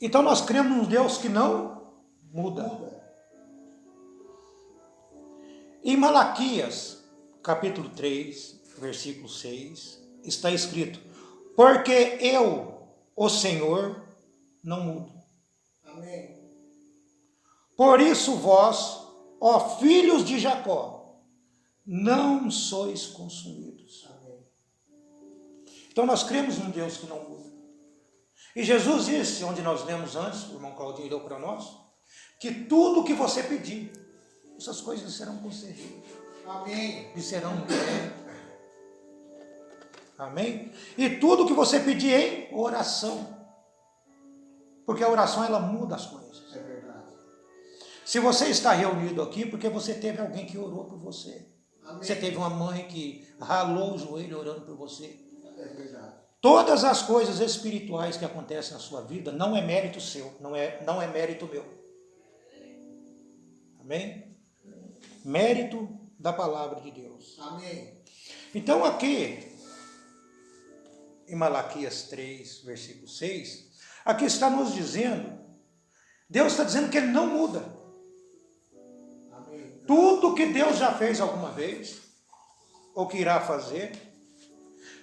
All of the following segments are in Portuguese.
Então nós cremos num Deus que não muda. Em Malaquias, capítulo 3, versículo 6, está escrito: porque eu, o Senhor, não mudo. Amém. Por isso vós, ó filhos de Jacó, não sois consumidos. Amém. Então nós cremos num Deus que não muda. E Jesus disse, onde nós lemos antes, o irmão Claudinho leu para nós, que tudo que você pedir, essas coisas serão concedidas. Amém. E serão entregues. Amém? E tudo que você pedir em oração. Porque a oração, ela muda as coisas. É verdade. Se você está reunido aqui, porque você teve alguém que orou por você. Amém. Você teve uma mãe que ralou o joelho orando por você. É verdade. Todas as coisas espirituais que acontecem na sua vida não é mérito seu, não é mérito meu. Amém? Mérito da palavra de Deus. Amém. Então aqui, em Malaquias 3, versículo 6, aqui está nos dizendo, Deus está dizendo que Ele não muda. Amém. Tudo que Deus já fez alguma vez, ou que irá fazer,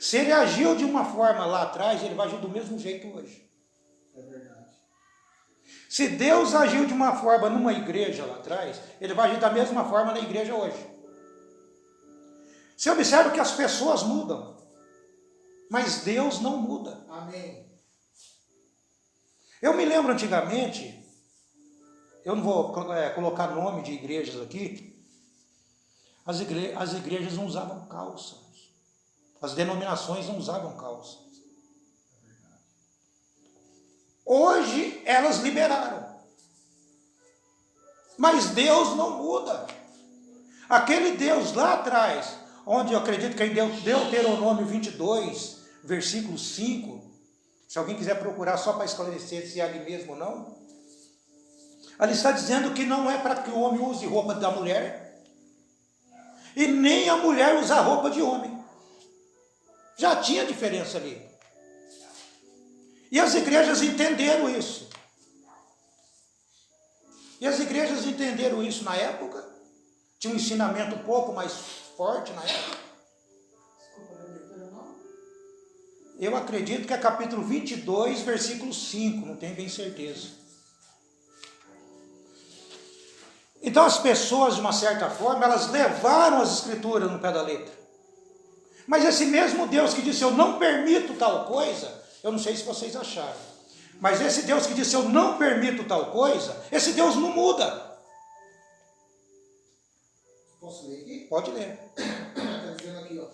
se Ele agiu de uma forma lá atrás, Ele vai agir do mesmo jeito hoje. É verdade. Se Deus agiu de uma forma numa igreja lá atrás, Ele vai agir da mesma forma na igreja hoje. Você observa que as pessoas mudam, mas Deus não muda. Amém. Eu me lembro antigamente, eu não vou colocar nome de igrejas aqui, as igrejas não usavam calça. As denominações não usavam calça. Hoje elas liberaram. Mas Deus não muda. Aquele Deus lá atrás, onde eu acredito que em Deuteronômio 22, versículo 5, se alguém quiser procurar só para esclarecer se é ali mesmo ou não, ali está dizendo que não é para que o homem use roupa da mulher, e nem a mulher usa roupa de homem. Já tinha diferença ali. E as igrejas entenderam isso. E as igrejas entenderam isso na época. Tinha um ensinamento um pouco mais forte na época. Eu acredito que é capítulo 22, versículo 5. Não tenho bem certeza. Então as pessoas, de uma certa forma, elas levaram as escrituras no pé da letra. Mas esse mesmo Deus que disse, eu não permito tal coisa, eu não sei se vocês acharam, mas esse Deus que disse, eu não permito tal coisa, esse Deus não muda. Posso ler aqui? Pode ler. Está dizendo aqui, ó.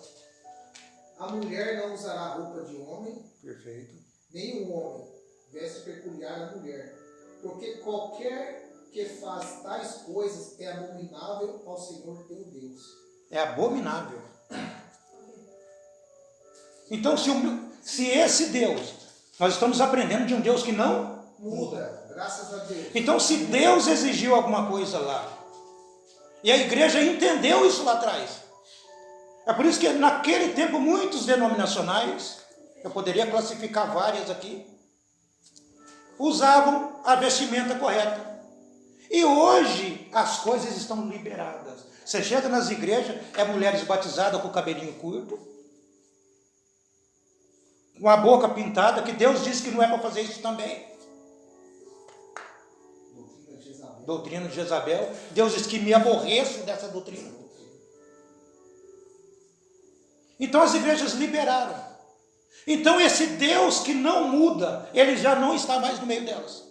A mulher não usará roupa de homem, Perfeito. nem o homem veste peculiar à mulher, porque qualquer que faz tais coisas é abominável ao Senhor teu Deus. É abominável. Então, se esse Deus, nós estamos aprendendo de um Deus que não muda, graças a Deus. Então, se Deus exigiu alguma coisa lá, e a igreja entendeu isso lá atrás, é por isso que naquele tempo muitos denominacionais, eu poderia classificar várias aqui, usavam a vestimenta correta. E hoje as coisas estão liberadas. Você chega nas igrejas, é mulheres batizadas com o cabelinho curto, com a boca pintada, que Deus disse que não é para fazer isso também. Doutrina de Jezabel. Deus disse que me aborreço dessa doutrina. Então as igrejas liberaram. Então esse Deus que não muda, ele já não está mais no meio delas.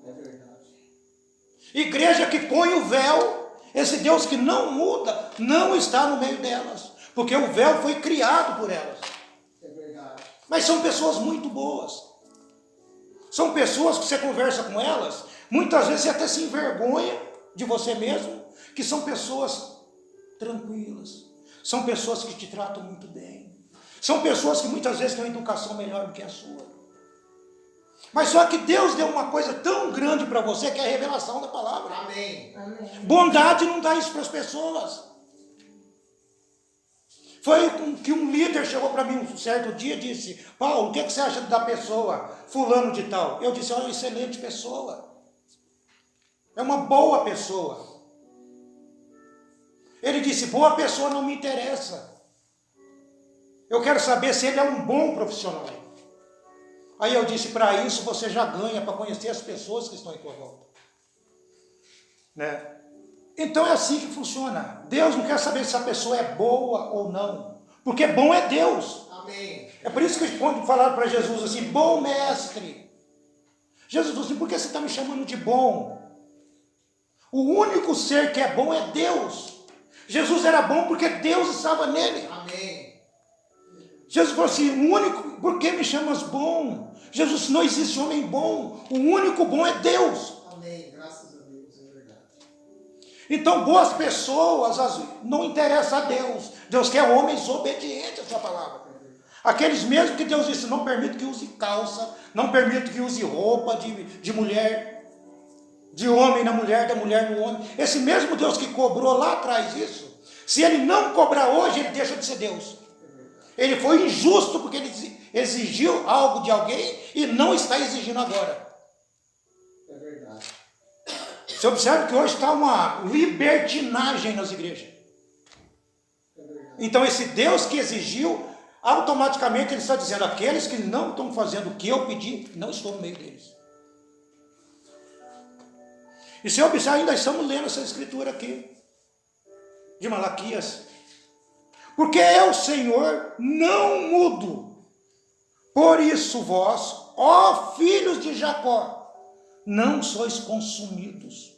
É verdade. Igreja que põe o véu, esse Deus que não muda, não está no meio delas. Porque o véu foi criado por elas. Mas são pessoas muito boas. São pessoas que você conversa com elas, muitas vezes você até se envergonha de você mesmo, que são pessoas tranquilas. São pessoas que te tratam muito bem. São pessoas que muitas vezes têm uma educação melhor do que a sua. Mas só que Deus deu uma coisa tão grande para você, que é a revelação da palavra. Amém. Bondade não dá isso para as pessoas. Foi que um líder chegou para mim um certo dia e disse: Paulo, o que você acha da pessoa fulano de tal? Eu disse: olha, excelente pessoa. É uma boa pessoa. Ele disse: boa pessoa não me interessa. Eu quero saber se ele é um bom profissional. Aí eu disse: para isso você já ganha, para conhecer as pessoas que estão em tua volta. Né? Então é assim que funciona. Deus não quer saber se a pessoa é boa ou não. Porque bom é Deus. Amém. É por isso que quando falaram para Jesus assim: bom mestre. Jesus disse: por que você está me chamando de bom? O único ser que é bom é Deus. Jesus era bom porque Deus estava nele. Amém. Jesus falou assim: o único, por que me chamas bom? Jesus, não existe homem bom. O único bom é Deus. Amém. Graças a Deus, é verdade. Então, boas pessoas não interessa a Deus. Deus quer homens obedientes à sua palavra. Aqueles mesmo que Deus disse: não permito que use calça, não permito que use roupa de mulher, de homem na mulher, da mulher no homem. Esse mesmo Deus que cobrou lá atrás isso, se ele não cobrar hoje, ele deixa de ser Deus. Ele foi injusto porque ele exigiu algo de alguém e não está exigindo agora. É verdade. Você observa que hoje está uma libertinagem nas igrejas. É verdade. Então esse Deus que exigiu, automaticamente ele está dizendo: aqueles que não estão fazendo o que eu pedi, não estou no meio deles. E se observar, ainda estamos lendo essa escritura aqui, de Malaquias. Porque eu, Senhor, não mudo. Por isso vós, ó filhos de Jacó, não sois consumidos.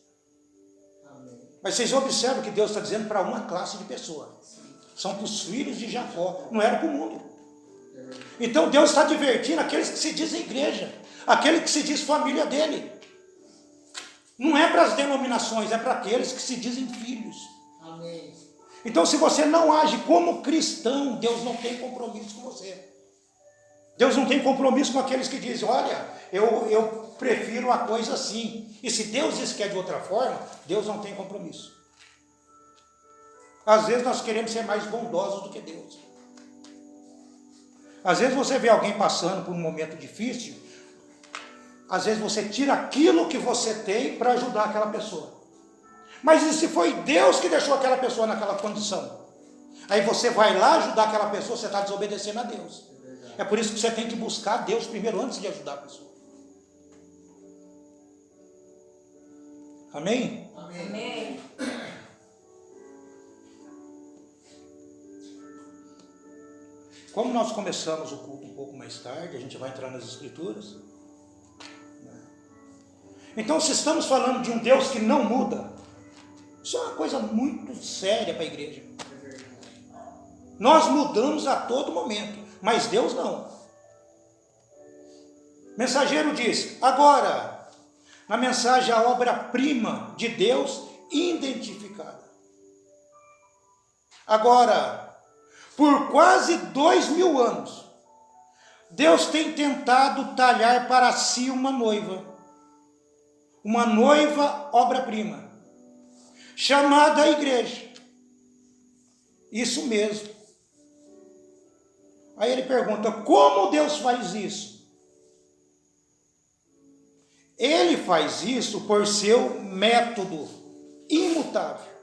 Amém. Mas vocês observam que Deus está dizendo para uma classe de pessoas. São para os filhos de Jacó, não era para o mundo. Então Deus está divertindo aqueles que se dizem igreja, aquele que se diz família dele. Não é para as denominações, é para aqueles que se dizem filhos. Amém. Então, se você não age como cristão, Deus não tem compromisso com você. Deus não tem compromisso com aqueles que dizem: olha, eu prefiro a coisa assim. E se Deus diz que é de outra forma, Deus não tem compromisso. Às vezes nós queremos ser mais bondosos do que Deus. Às vezes você vê alguém passando por um momento difícil, às vezes você tira aquilo que você tem para ajudar aquela pessoa. Mas e se foi Deus que deixou aquela pessoa naquela condição? Aí você vai lá ajudar aquela pessoa, você está desobedecendo a Deus. É por isso que você tem que buscar Deus primeiro antes de ajudar a pessoa. Amém? Amém. Amém. Como nós começamos o culto um pouco mais tarde, a gente vai entrar nas escrituras. Então, se estamos falando de um Deus que não muda, isso é uma coisa muito séria para a igreja. Nós mudamos a todo momento, mas Deus não. O mensageiro diz: agora, na mensagem, a obra-prima de Deus identificada. Agora, por quase 2000 anos, Deus tem tentado talhar para si uma noiva obra-prima, chamada a igreja. Isso mesmo. Aí ele pergunta: como Deus faz isso? Ele faz isso por seu método imutável.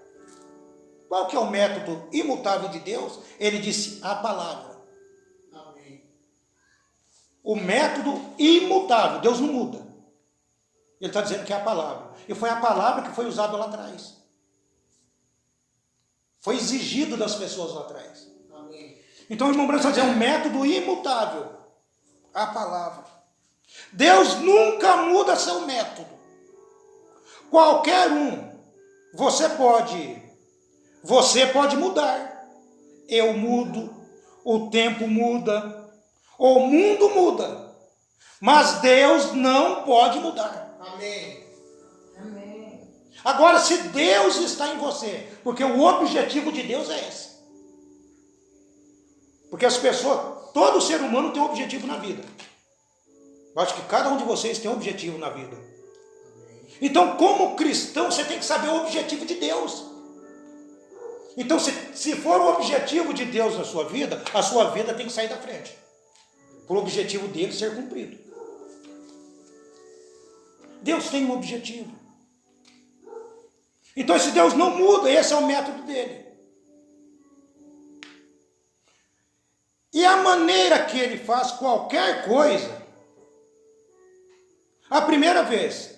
Qual que é o método imutável de Deus? Ele disse: a palavra. Amém. O método imutável, Deus não muda. Ele está dizendo que é a palavra. E foi a palavra que foi usada lá atrás. Foi exigido das pessoas lá atrás. Amém. Então o irmão Branco está dizendo: um método imutável. A palavra. Deus nunca muda seu método. Qualquer um. Você pode mudar. Eu mudo. O tempo muda. O mundo muda. Mas Deus não pode mudar. Amém. Amém. Agora, se Deus está em você, porque o objetivo de Deus é esse. Porque as pessoas, todo ser humano tem um objetivo na vida. Eu acho que cada um de vocês tem um objetivo na vida. Então, como cristão, você tem que saber o objetivo de Deus. Então, se for o objetivo de Deus na sua vida, a sua vida tem que sair da frente, para o objetivo dele ser cumprido. Deus tem um objetivo. Então, esse Deus não muda, esse é o método dele. E a maneira que ele faz qualquer coisa, a primeira vez,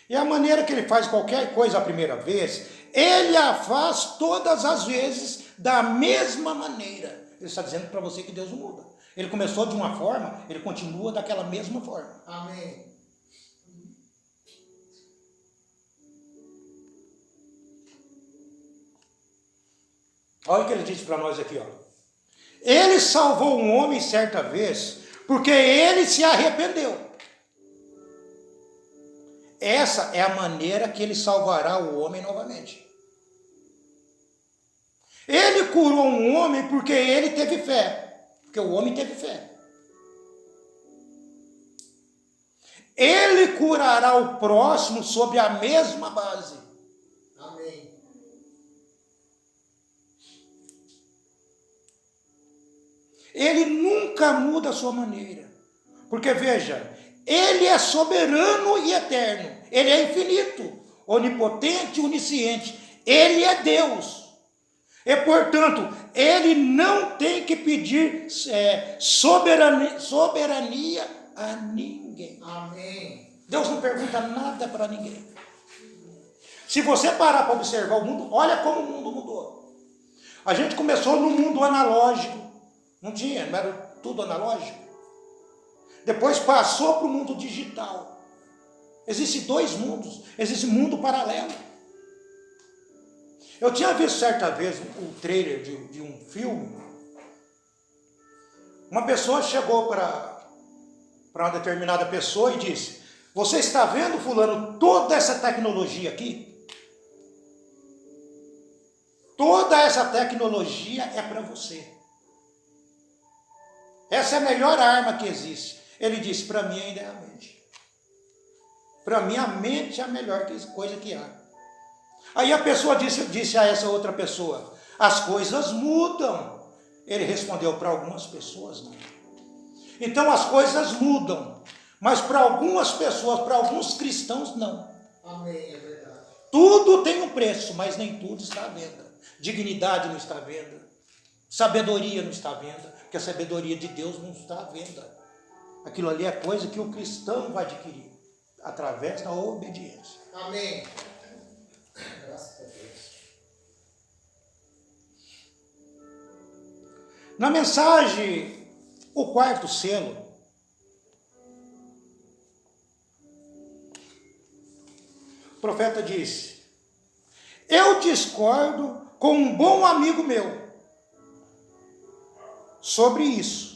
e a maneira que ele faz qualquer coisa a primeira vez, ele a faz todas as vezes da mesma maneira. Ele está dizendo para você que Deus não muda. Ele começou de uma forma, ele continua daquela mesma forma. Amém. Olha o que ele disse para nós aqui, ó. Ele salvou um homem certa vez, porque ele se arrependeu. Essa é a maneira que ele salvará o homem novamente. Ele curou um homem porque ele teve fé. Porque o homem teve fé. Ele curará o próximo sobre a mesma base. Amém. Ele nunca muda a sua maneira. Porque veja, ele é soberano e eterno. Ele é infinito, onipotente e onisciente. Ele é Deus. E, portanto, ele não tem que pedir soberania a ninguém. Amém. Deus não pergunta nada para ninguém. Se você parar para observar o mundo, olha como o mundo mudou. A gente começou no mundo analógico. Não era tudo analógico. Depois passou para o mundo digital. Existem dois mundos. Existe um mundo paralelo. Eu tinha visto certa vez o trailer de um filme. Uma pessoa chegou para uma determinada pessoa e disse: você está vendo, fulano, toda essa tecnologia aqui? Toda essa tecnologia é para você. Essa é a melhor arma que existe. Ele disse: para mim ainda é a mente. Para mim a mente é a melhor coisa que há. Aí a pessoa disse a essa outra pessoa: as coisas mudam. Ele respondeu: para algumas pessoas não. Então as coisas mudam, mas para algumas pessoas, para alguns cristãos não. Amém, é verdade. Tudo tem um preço, mas nem tudo está à venda. Dignidade não está à venda. Sabedoria não está à venda, porque a sabedoria de Deus não está à venda. Aquilo ali é coisa que o cristão vai adquirir através da obediência. Amém. Graças a Deus. Na mensagem, o quarto selo, o profeta disse: eu discordo com um bom amigo meu sobre isso.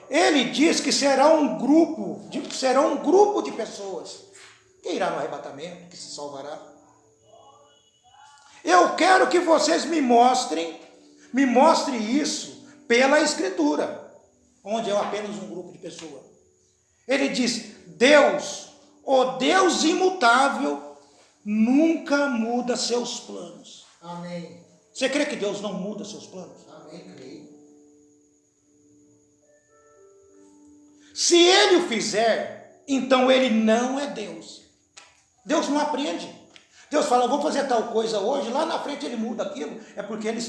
Ele diz que será um grupo de pessoas que irá no arrebatamento, que se salvará. Eu quero que vocês me mostrem isso pela Escritura, onde é apenas um grupo de pessoas. Ele diz: Deus, o Deus imutável, nunca muda seus planos. Amém. Você crê que Deus não muda seus planos? Amém, creio. Se ele o fizer, então ele não é Deus. Deus não aprende. Deus fala: vou fazer tal coisa hoje, lá na frente ele muda aquilo. É porque ele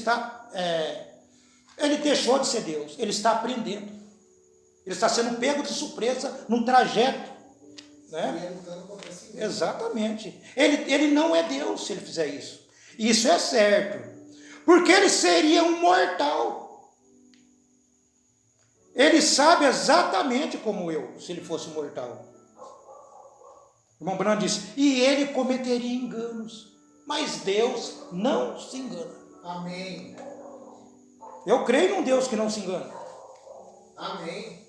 ele deixou de ser Deus. Ele está aprendendo. Ele está sendo pego de surpresa no trajeto. Né? Exatamente. Ele não é Deus se ele fizer isso. Isso é certo. Porque ele seria um mortal. Ele sabe exatamente como eu, se ele fosse mortal. O irmão Branham disse: e ele cometeria enganos. Mas Deus não se engana. Amém. Eu creio num Deus que não se engana. Amém.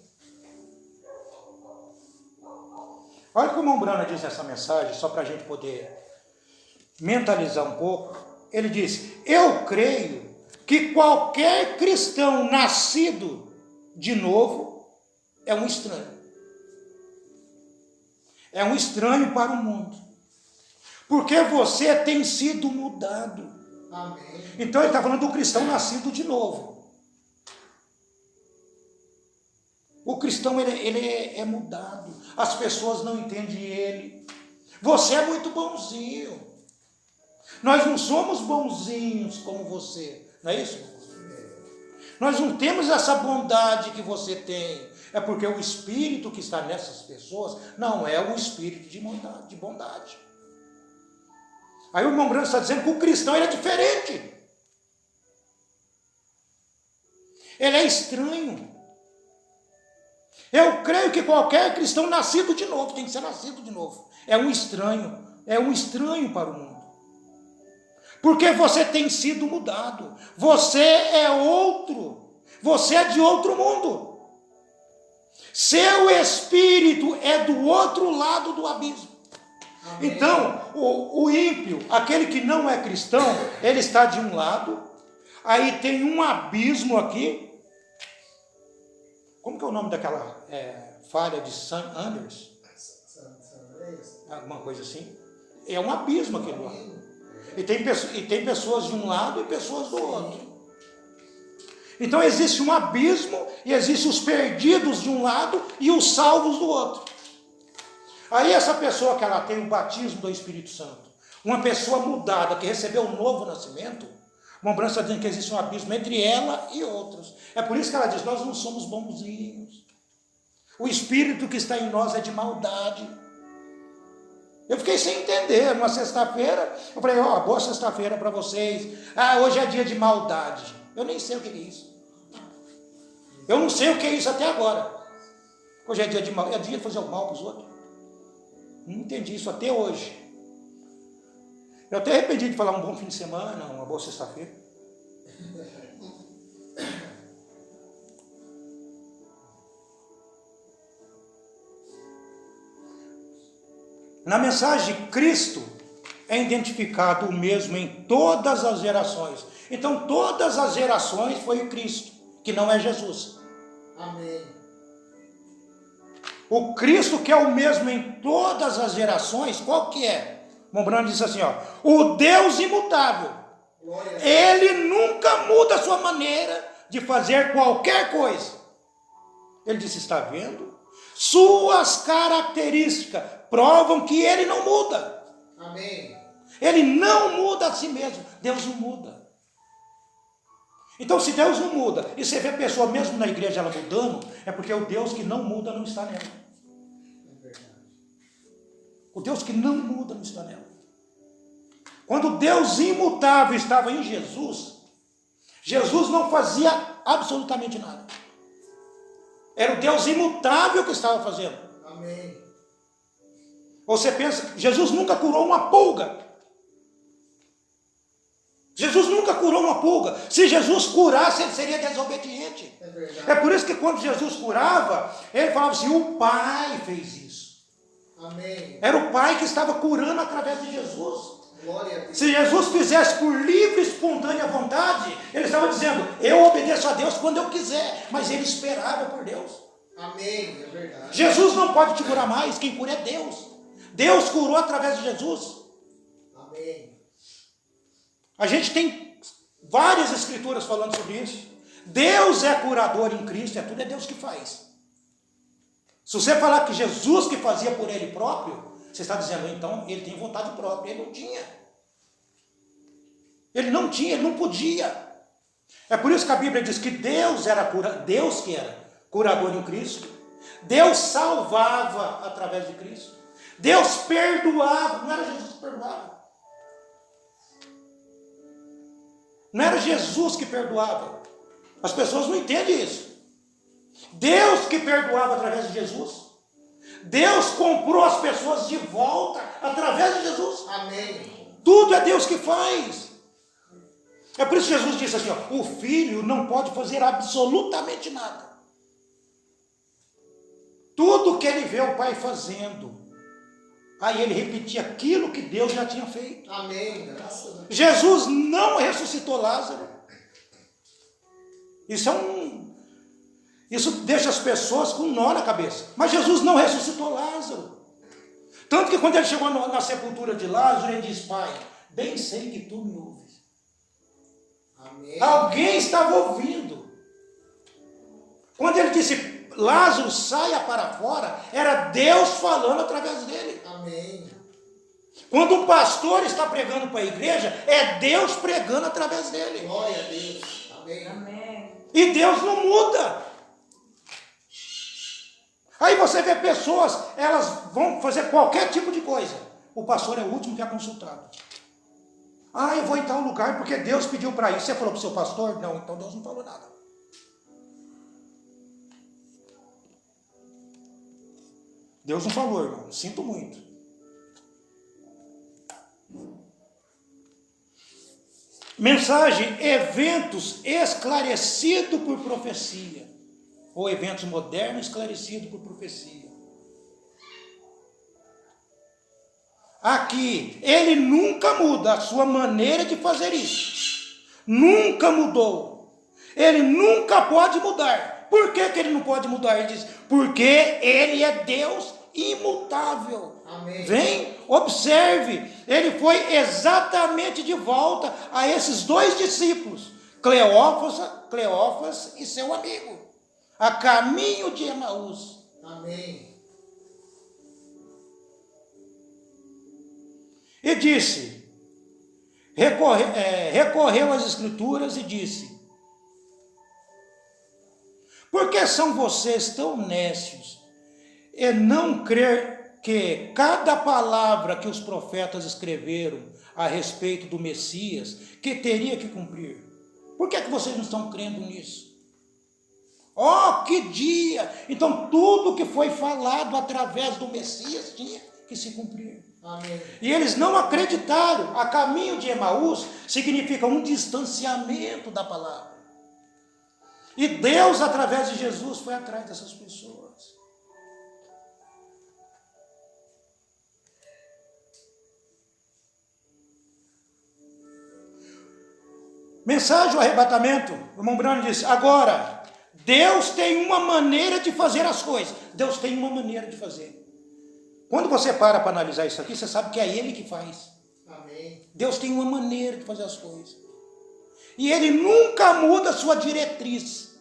Olha como o irmão Branham disse essa mensagem, só para a gente poder mentalizar um pouco. Ele disse: eu creio que qualquer cristão nascido de novo é um estranho. É um estranho para o mundo. Porque você tem sido mudado. Amém. Então ele está falando do cristão nascido de novo. O cristão ele é mudado. As pessoas não entendem ele. Você é muito bonzinho. Nós não somos bonzinhos como você. Não é isso? Nós não temos essa bondade que você tem. É porque o espírito que está nessas pessoas não é o espírito de bondade. Aí o irmão Branco está dizendo que o cristão ele é diferente. Ele é estranho. Eu creio que qualquer cristão nascido de novo, tem que ser nascido de novo. É um estranho para o mundo. Porque você tem sido mudado. Você é outro. Você é de outro mundo. Seu espírito é do outro lado do abismo. Amém. Então, o ímpio, aquele que não é cristão, ele está de um lado, aí tem um abismo aqui. Como que é o nome daquela falha de St. Andrews? Alguma coisa assim. É um abismo aquele lá. E tem pessoas de um lado e pessoas do outro. Então existe um abismo e existem os perdidos de um lado e os salvos do outro. Aí essa pessoa que ela tem o batismo do Espírito Santo, uma pessoa mudada que recebeu um novo nascimento, o irmão Branco está dizendo que existe um abismo entre ela e outros. É por isso que ela diz, nós não somos bonzinhos. O espírito que está em nós é de maldade. Eu fiquei sem entender, numa sexta-feira, eu falei, boa sexta-feira para vocês. Hoje é dia de maldade. Eu nem sei o que é isso. Eu não sei o que é isso até agora. Hoje é dia de mal, é dia de fazer o mal para os outros. Não entendi isso até hoje. Eu até arrependi de falar um bom fim de semana, uma boa sexta-feira. Na mensagem, Cristo é identificado o mesmo em todas as gerações. Então, todas as gerações foi o Cristo, que não é Jesus. Amém. O Cristo que é o mesmo em todas as gerações, qual que é? Mombrano disse assim, o Deus imutável. Ele nunca muda a sua maneira de fazer qualquer coisa. Ele disse, está vendo? Suas características provam que ele não muda. Amém. Ele não muda a si mesmo. Deus não muda. Então, se Deus não muda, e você vê a pessoa mesmo na igreja ela mudando, é porque o Deus que não muda não está nela. É verdade. O Deus que não muda não está nela. Quando Deus imutável estava em Jesus, Jesus não fazia absolutamente nada. Era o Deus imutável que estava fazendo. Amém. Você pensa, Jesus nunca curou uma pulga. Jesus nunca curou uma pulga. Se Jesus curasse, ele seria desobediente. É verdade. É por isso que quando Jesus curava, ele falava assim, o Pai fez isso. Amém. Era o Pai que estava curando através de Jesus. Glória a Deus. Se Jesus fizesse por livre e espontânea vontade, ele estava dizendo, eu obedeço a Deus quando eu quiser, mas ele esperava por Deus. Amém, é verdade. Jesus não pode te curar mais, quem cura é Deus. Deus curou através de Jesus. Amém. A gente tem várias escrituras falando sobre isso. Deus é curador em Cristo, tudo é Deus que faz. Se você falar que Jesus que fazia por ele próprio, você está dizendo, então, ele tem vontade própria. Ele não tinha. Ele não tinha, ele não podia. É por isso que a Bíblia diz que Deus que era curador em Cristo. Deus salvava através de Cristo. Deus perdoava. Não era Jesus que perdoava. Não era Jesus que perdoava. As pessoas não entendem isso. Deus que perdoava através de Jesus. Deus comprou as pessoas de volta através de Jesus. Amém. Tudo é Deus que faz. É por isso que Jesus disse assim, o filho não pode fazer absolutamente nada. Tudo que ele vê o pai fazendo, aí ele repetia aquilo que Deus já tinha feito. Amém. Graças a Deus. Jesus não ressuscitou Lázaro. Isso deixa as pessoas com um nó na cabeça. Mas Jesus não ressuscitou Lázaro. Tanto que quando ele chegou na sepultura de Lázaro, ele diz: Pai, bem sei que tu me ouves. Amém. Alguém estava ouvindo. Quando ele disse: Lázaro, saia para fora, era Deus falando através dele. Amém. Quando um pastor está pregando para a igreja, é Deus pregando através dele. Glória a Deus. Amém. Amém. E Deus não muda. Aí você vê pessoas, elas vão fazer qualquer tipo de coisa. O pastor é o último que é consultado. Eu vou em tal lugar porque Deus pediu para isso. Você falou para o seu pastor? Não, então Deus não falou nada. Deus não falou, irmão. Sinto muito. Mensagem: eventos esclarecidos por profecia. Ou eventos modernos esclarecidos por profecia. Aqui, ele nunca muda a sua maneira de fazer isso. Nunca mudou. Ele nunca pode mudar. Por que ele não pode mudar? Ele diz: porque ele é Deus imutável. Amém. Vem, observe. Ele foi exatamente de volta a esses dois discípulos, Cleófas e seu amigo, a caminho de Emaús. Amém. E disse, recorreu às escrituras e disse: por que são vocês tão nécios e não crer que cada palavra que os profetas escreveram a respeito do Messias, que teria que cumprir? Por que vocês não estão crendo nisso? Oh, que dia! Então tudo que foi falado através do Messias tinha que se cumprir. Amém. E eles não acreditaram. A caminho de Emaús significa um distanciamento da palavra. E Deus, através de Jesus, foi atrás dessas pessoas. Mensagem do arrebatamento. O irmão Bruno disse: agora, Deus tem uma maneira de fazer as coisas. Deus tem uma maneira de fazer. Quando você para analisar isso aqui, você sabe que é Ele que faz. Amém. Deus tem uma maneira de fazer as coisas. E Ele nunca muda a sua diretriz.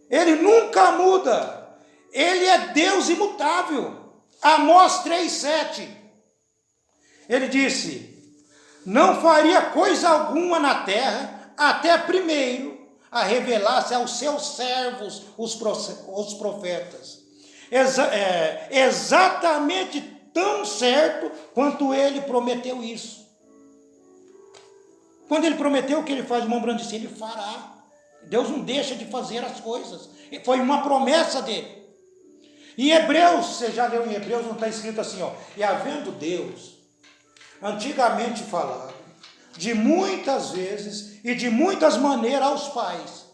Ele nunca muda. Ele é Deus imutável. Amós 3,7. Ele disse: não faria coisa alguma na terra, até primeiro a revelar-se aos seus servos, os profetas. Exatamente tão certo quanto ele prometeu isso. Quando ele prometeu, o que ele faz? O irmão Brando disse: ele fará. Deus não deixa de fazer as coisas. Foi uma promessa dele. Em Hebreus, você já leu em Hebreus, não está escrito assim, ó: e havendo Deus antigamente falado de muitas vezes e de muitas maneiras aos pais,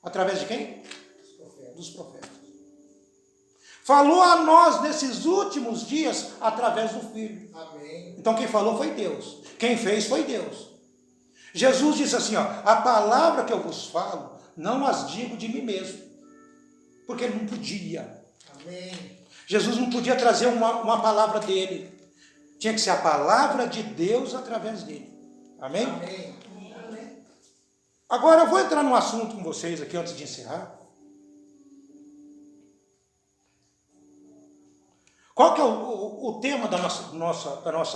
através de quem? Dos profetas. Falou a nós nesses últimos dias através do Filho. Amém. Então quem falou foi Deus. Quem fez foi Deus. Jesus disse assim, ó: a palavra que eu vos falo, não as digo de mim mesmo. Porque ele não podia. Amém. Jesus não podia trazer uma palavra dele. Tinha que ser a palavra de Deus através dele. Amém? Amém. Agora eu vou entrar num assunto com vocês aqui antes de encerrar. Qual que é o tema da nossa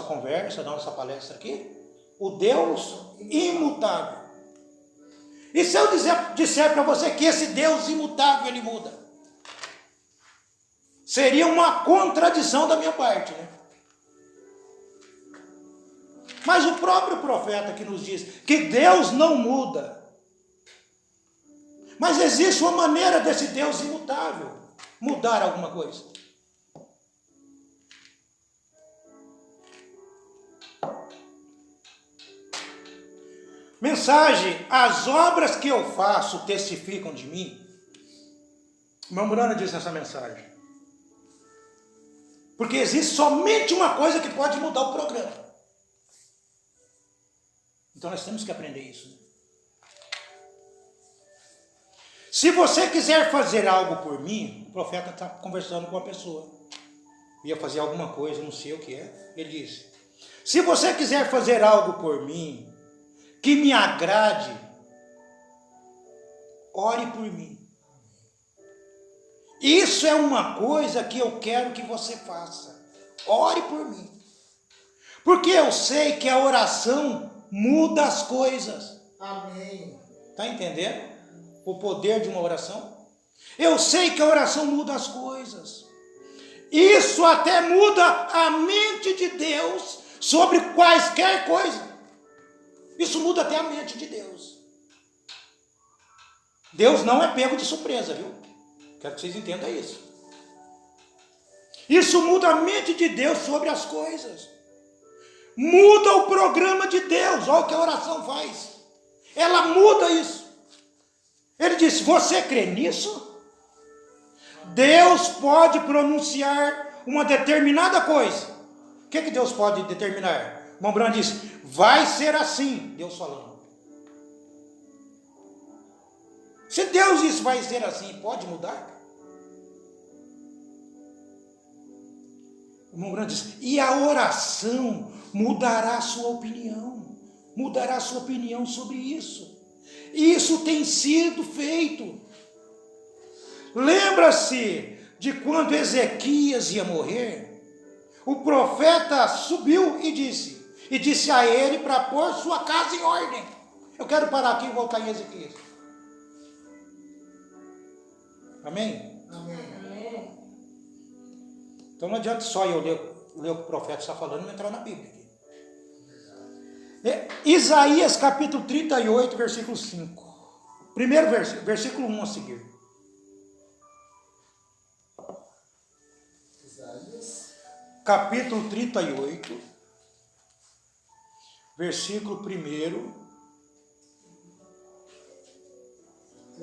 conversa, da nossa palestra aqui? O Deus imutável. E se eu disser para você que esse Deus imutável, ele muda? Seria uma contradição da minha parte, né? Mas o próprio profeta que nos diz que Deus não muda. Mas existe uma maneira desse Deus imutável mudar alguma coisa. Mensagem: as obras que eu faço testificam de mim. O irmão Murano diz nessa mensagem. Porque existe somente uma coisa que pode mudar o programa. Então nós temos que aprender isso. Né? Se você quiser fazer algo por mim, o profeta está conversando com a pessoa. ia fazer alguma coisa, não sei o que é. Ele disse: se você quiser fazer algo por mim, que me agrade, ore por mim. Isso é uma coisa que eu quero que você faça. Ore por mim. Porque eu sei que a oração muda as coisas. Amém. Está entendendo o poder de uma oração? Eu sei que a oração muda as coisas. Isso até muda a mente de Deus sobre quaisquer coisas. Isso muda até a mente de Deus. Deus não é pego de surpresa, viu? Quero que vocês entendam isso. Isso muda a mente de Deus sobre as coisas. Muda o programa de Deus. Olha o que a oração faz. Ela muda isso. Ele disse: você crê nisso? Deus pode pronunciar uma determinada coisa. O que Deus pode determinar? O irmão Branco disse: vai ser assim. Deus falando. Se Deus disse vai ser assim, pode mudar? O irmão Branco disse: e a oração mudará a sua opinião. Mudará a sua opinião sobre isso. Isso tem sido feito. Lembra-se de quando Ezequias ia morrer? O profeta subiu e disse a ele para pôr sua casa em ordem. Eu quero parar aqui e voltar em Ezequias. Amém? Amém. Então não adianta só eu ler o que o profeta está falando e não entrar na Bíblia aqui. Isaías capítulo 38, versículo 5. Primeiro versículo 1 a seguir. Isaías Capítulo 38, versículo 1.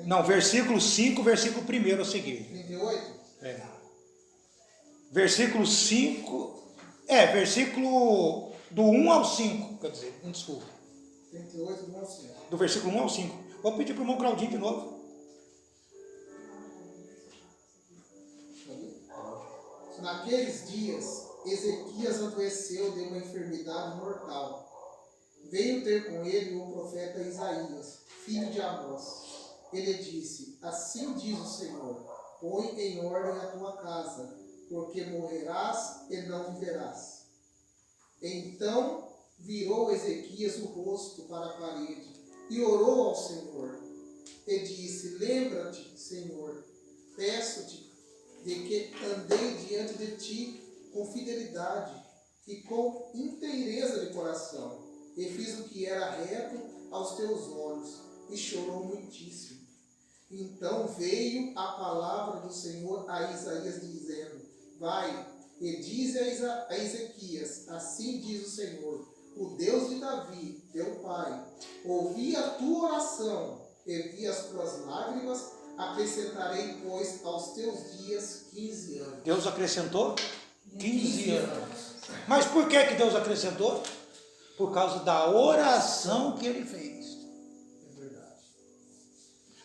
Não, versículo 5, versículo 1 a seguir. 38. Versículo 5, versículo do 1 ao 5, quer dizer, desculpa. 38 do 1 ao 5. Do versículo 1 ao 5. Vou pedir para o irmão Claudinho de novo. Naqueles dias, Ezequias adoeceu de uma enfermidade mortal. Veio ter com ele o profeta Isaías, filho de Amós. Ele disse: assim diz o Senhor, põe em ordem a tua casa, porque morrerás e não viverás. Então virou Ezequias o rosto para a parede e orou ao Senhor. E disse: lembra-te, Senhor, peço-te de que andei diante de ti com fidelidade e com inteireza de coração, e fiz o que era reto aos teus olhos, e chorou muitíssimo. Então veio a palavra do Senhor a Isaías, dizendo: vai e diz a Ezequias: assim diz o Senhor, o Deus de Davi, teu pai, ouvi a tua oração e vi as tuas lágrimas, acrescentarei, pois, aos teus dias 15 anos. Deus acrescentou 15 anos. Mas por que Deus acrescentou? Por causa da oração que ele fez. É verdade.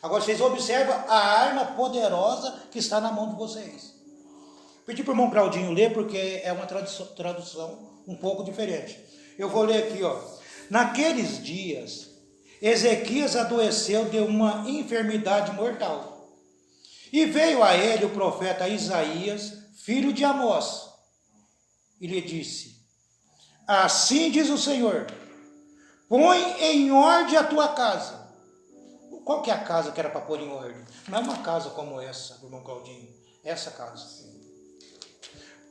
Agora vocês observam a arma poderosa que está na mão de vocês. Pedi para o irmão Claudinho ler, porque é uma tradução um pouco diferente. Eu vou ler aqui, ó. Naqueles dias, Ezequias adoeceu de uma enfermidade mortal. E veio a ele o profeta Isaías, filho de Amós, e lhe disse: assim diz o Senhor, põe em ordem a tua casa. Qual que é a casa que era para pôr em ordem? Não é uma casa como essa, irmão Claudinho. Essa casa.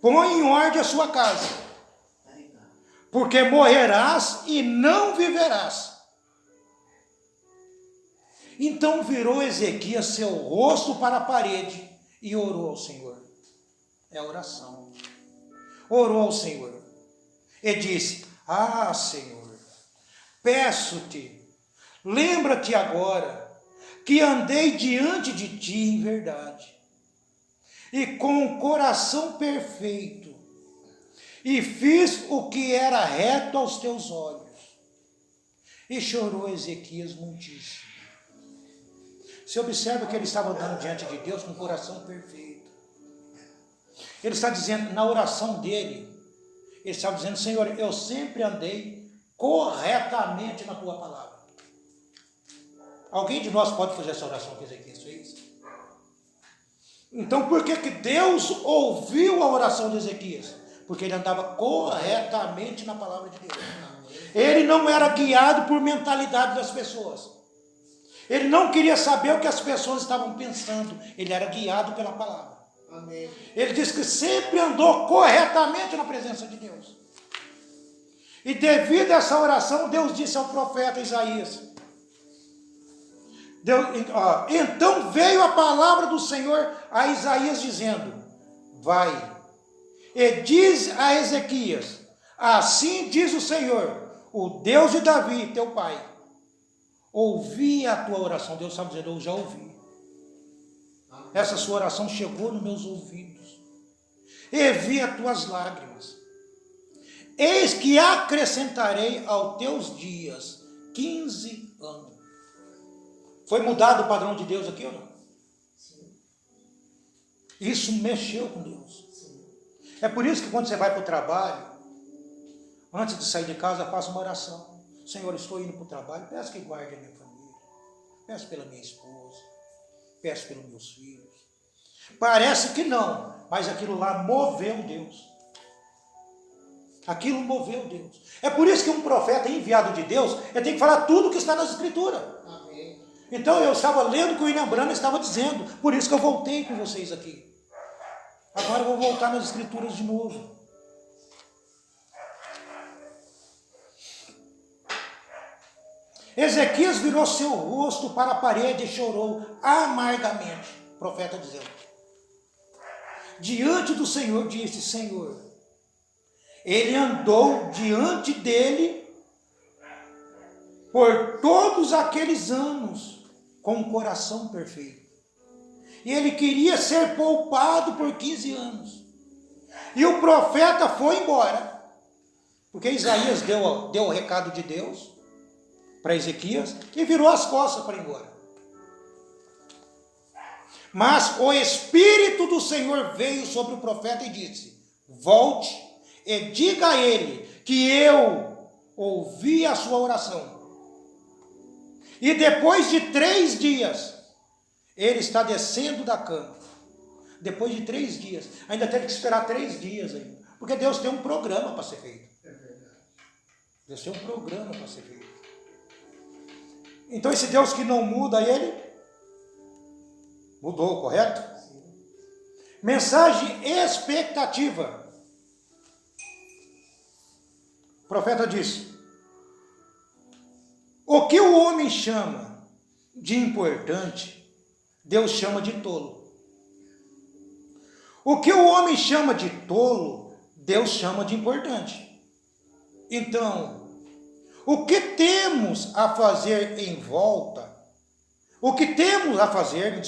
Põe em ordem a sua casa, porque morrerás e não viverás. Então virou Ezequias seu rosto para a parede e orou ao Senhor. É a oração. Orou ao Senhor e disse: ah, Senhor, peço-te, lembra-te agora que andei diante de ti em verdade e com o coração perfeito, e fiz o que era reto aos teus olhos. E chorou Ezequias muitíssimo. Você observa que ele estava andando diante de Deus com o coração perfeito. Ele está dizendo, na oração dele, ele estava dizendo, Senhor, eu sempre andei corretamente na tua palavra. Alguém de nós pode fazer essa oração que Ezequias fez? Então, por que Deus ouviu a oração de Ezequias? Porque ele andava corretamente na palavra de Deus. Ele não era guiado por mentalidade das pessoas. Ele não queria saber o que as pessoas estavam pensando. Ele era guiado pela palavra. Amém. Ele diz que sempre andou corretamente na presença de Deus. E devido a essa oração, Deus disse ao profeta Isaías, então veio a palavra do Senhor a Isaías dizendo, vai e diz a Ezequias, assim diz o Senhor, o Deus de Davi, teu pai, ouvi a tua oração. Deus está dizendo, eu já ouvi. Essa sua oração chegou nos meus ouvidos, e vi as tuas lágrimas. Eis que acrescentarei aos teus dias 15 anos. Foi mudado o padrão de Deus aqui ou não? Sim. Isso mexeu com Deus. Sim. É por isso que quando você vai para o trabalho, antes de sair de casa, faça uma oração. Senhor, estou indo para o trabalho, peço que guarde a minha família. Peço pela minha esposa. Peço pelos meus filhos. Parece que não, mas aquilo lá moveu Deus. Aquilo moveu Deus. É por isso que um profeta enviado de Deus, ele tem que falar tudo o que está nas Escrituras. Amém. Então eu estava lendo o que o William Branham estava dizendo, por isso que eu voltei com vocês aqui. Agora eu vou voltar nas Escrituras de novo. Ezequias virou seu rosto para a parede e chorou amargamente. O profeta dizendo. Diante do Senhor disse, Senhor, ele andou diante dele por todos aqueles anos com um coração perfeito. E ele queria ser poupado por 15 anos. E o profeta foi embora, porque Isaías deu o recado de Deus para Ezequias e virou as costas para ir embora. Mas o Espírito do Senhor veio sobre o profeta e disse, volte e diga a ele que eu ouvi a sua oração. E depois de 3 dias, ele está descendo da cama. Depois de 3 dias. Ainda teve que esperar 3 dias ainda. Porque Deus tem um programa para ser feito. É verdade. Deus tem um programa para ser feito. Então esse Deus que não muda, ele mudou, correto? Sim. Mensagem expectativa. O profeta disse, o que o homem chama de importante, Deus chama de tolo. O que o homem chama de tolo, Deus chama de importante. Então, o que temos a fazer em volta, o que temos a fazer,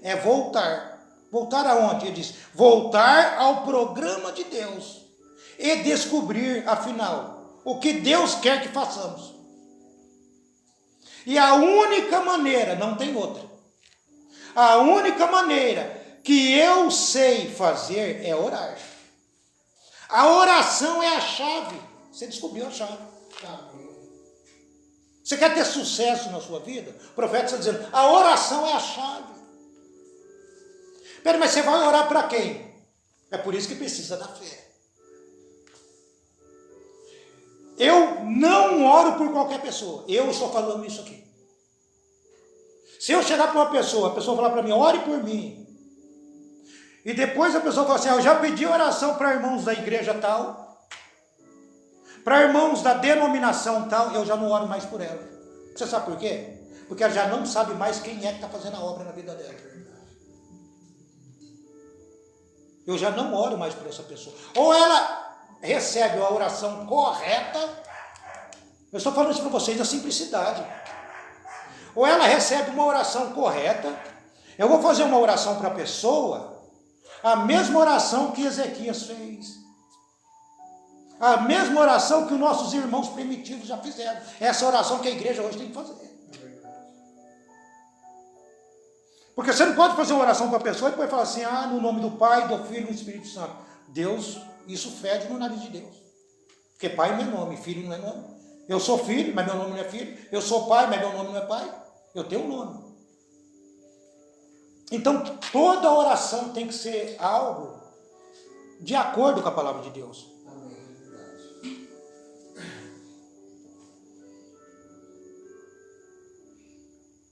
é voltar. Voltar aonde? Ele diz, voltar ao programa de Deus e descobrir, afinal, o que Deus quer que façamos. E a única maneira, não tem outra, a única maneira que eu sei fazer é orar. A oração é a chave. Você descobriu a chave. Amém. Você quer ter sucesso na sua vida? O profeta está dizendo, a oração é a chave. Pera, mas você vai orar para quem? É por isso que precisa da fé. Eu não oro por qualquer pessoa. Eu estou falando isso aqui. Se eu chegar para uma pessoa, a pessoa falar para mim, ore por mim. E depois a pessoa fala assim, eu já pedi oração para irmãos da igreja tal, para irmãos da denominação tal, eu já não oro mais por ela. Você sabe por quê? Porque ela já não sabe mais quem é que está fazendo a obra na vida dela. Eu já não oro mais por essa pessoa. Ou ela recebe a oração correta, eu estou falando isso para vocês, a simplicidade. Ou ela recebe uma oração correta, eu vou fazer uma oração para a pessoa, a mesma oração que Ezequias fez. A mesma oração que os nossos irmãos primitivos já fizeram. Essa oração que a igreja hoje tem que fazer. Porque você não pode fazer uma oração para a pessoa e depois falar assim, no nome do Pai, do Filho e do Espírito Santo. Deus, isso fede no nariz de Deus. Porque pai não é nome, filho não é nome. Eu sou filho, mas meu nome não é filho. Eu sou pai, mas meu nome não é pai. Eu tenho um nome. Então, toda oração tem que ser algo de acordo com a palavra de Deus.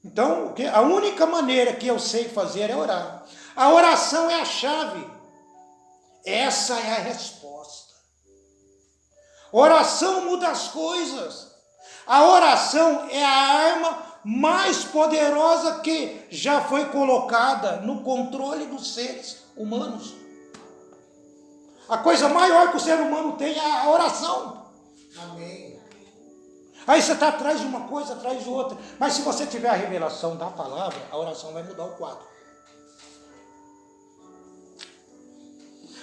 Então, a única maneira que eu sei fazer é orar. A oração é a chave. Essa é a resposta. Oração muda as coisas. A oração é a arma mais poderosa que já foi colocada no controle dos seres humanos. A coisa maior que o ser humano tem é a oração. Amém. Aí você está atrás de uma coisa, atrás de outra. Mas se você tiver a revelação da palavra, a oração vai mudar o quadro.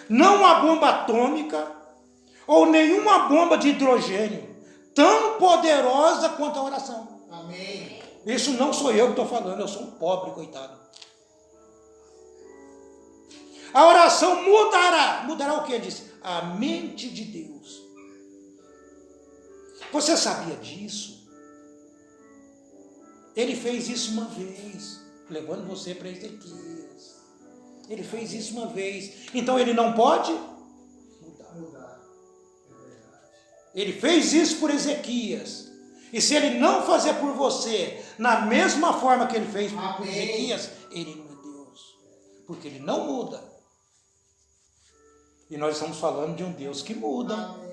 Não há bomba atômica ou nenhuma bomba de hidrogênio tão poderosa quanto a oração. Amém. Isso não sou eu que estou falando, eu sou um pobre, coitado. A oração mudará o que ele disse? A mente de Deus. Você sabia disso? Ele fez isso uma vez, levando você para Ezequias. Ele fez isso uma vez. Então ele não pode mudar. É verdade. Ele fez isso por Ezequias. E se ele não fazer por você, na mesma forma que ele fez por Ezequias, ele não é Deus. Porque ele não muda. E nós estamos falando de um Deus que muda. Amém.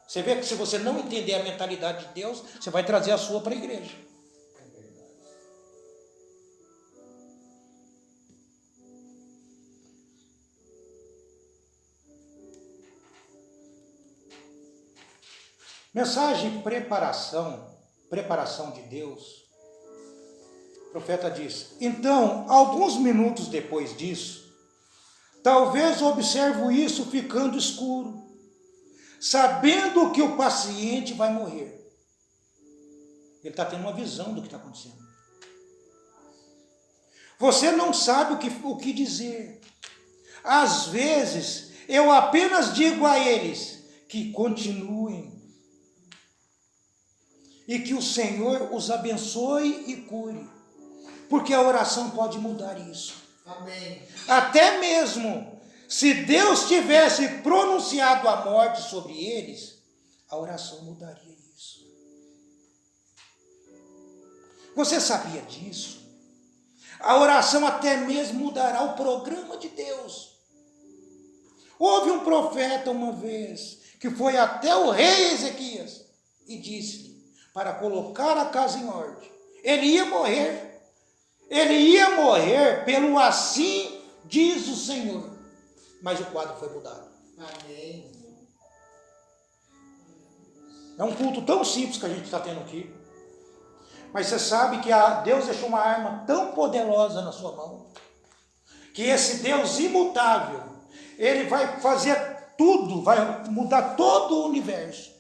Você vê que se você não entender a mentalidade de Deus, você vai trazer a sua para a igreja. É verdade. Mensagem preparação de Deus. O profeta diz: então, alguns minutos depois disso, talvez observo isso ficando escuro, sabendo que o paciente vai morrer. Ele está tendo uma visão do que está acontecendo. Você não sabe o que dizer. Às vezes, eu apenas digo a eles que continuem e que o Senhor os abençoe e cure, porque a oração pode mudar isso. Amém. Até mesmo se Deus tivesse pronunciado a morte sobre eles, a oração mudaria isso. Você sabia disso? A oração até mesmo mudará o programa de Deus. Houve um profeta uma vez que foi até o rei Ezequias e disse-lhe para colocar a casa em ordem. Ele ia morrer. Ele ia morrer pelo assim diz o Senhor. Mas o quadro foi mudado. Amém. É um culto tão simples que a gente está tendo aqui. Mas você sabe que Deus deixou uma arma tão poderosa na sua mão, que esse Deus imutável, Ele vai fazer tudo, vai mudar todo o universo,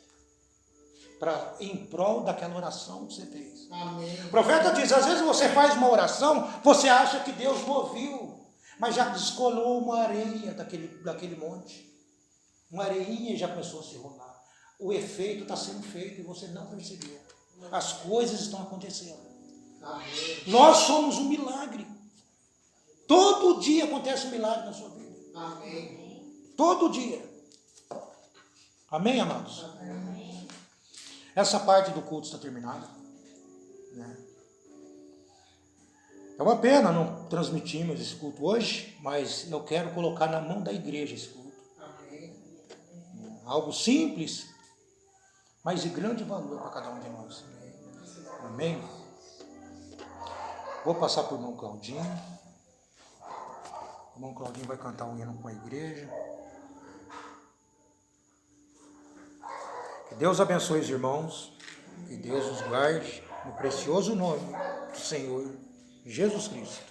em prol daquela oração que você fez. Amém. O profeta diz, às vezes você faz uma oração, você acha que Deus não ouviu, mas já descolou uma areia daquele monte. Uma areinha já começou a se rolar. O efeito está sendo feito e você não percebeu. As coisas estão acontecendo. Amém. Nós somos um milagre. Todo dia acontece um milagre na sua vida. Amém. Todo dia. Amém, amados? Amém. Essa parte do culto está terminada, né? É uma pena não transmitirmos esse culto hoje, mas eu quero colocar na mão da igreja esse culto. Amém. Algo simples, mas de grande valor para cada um de nós. Amém? Vou passar para o irmão Claudinho. O irmão Claudinho vai cantar um hino com a igreja. Que Deus abençoe os irmãos. Que Deus os guarde no precioso nome do Senhor Jesus Cristo.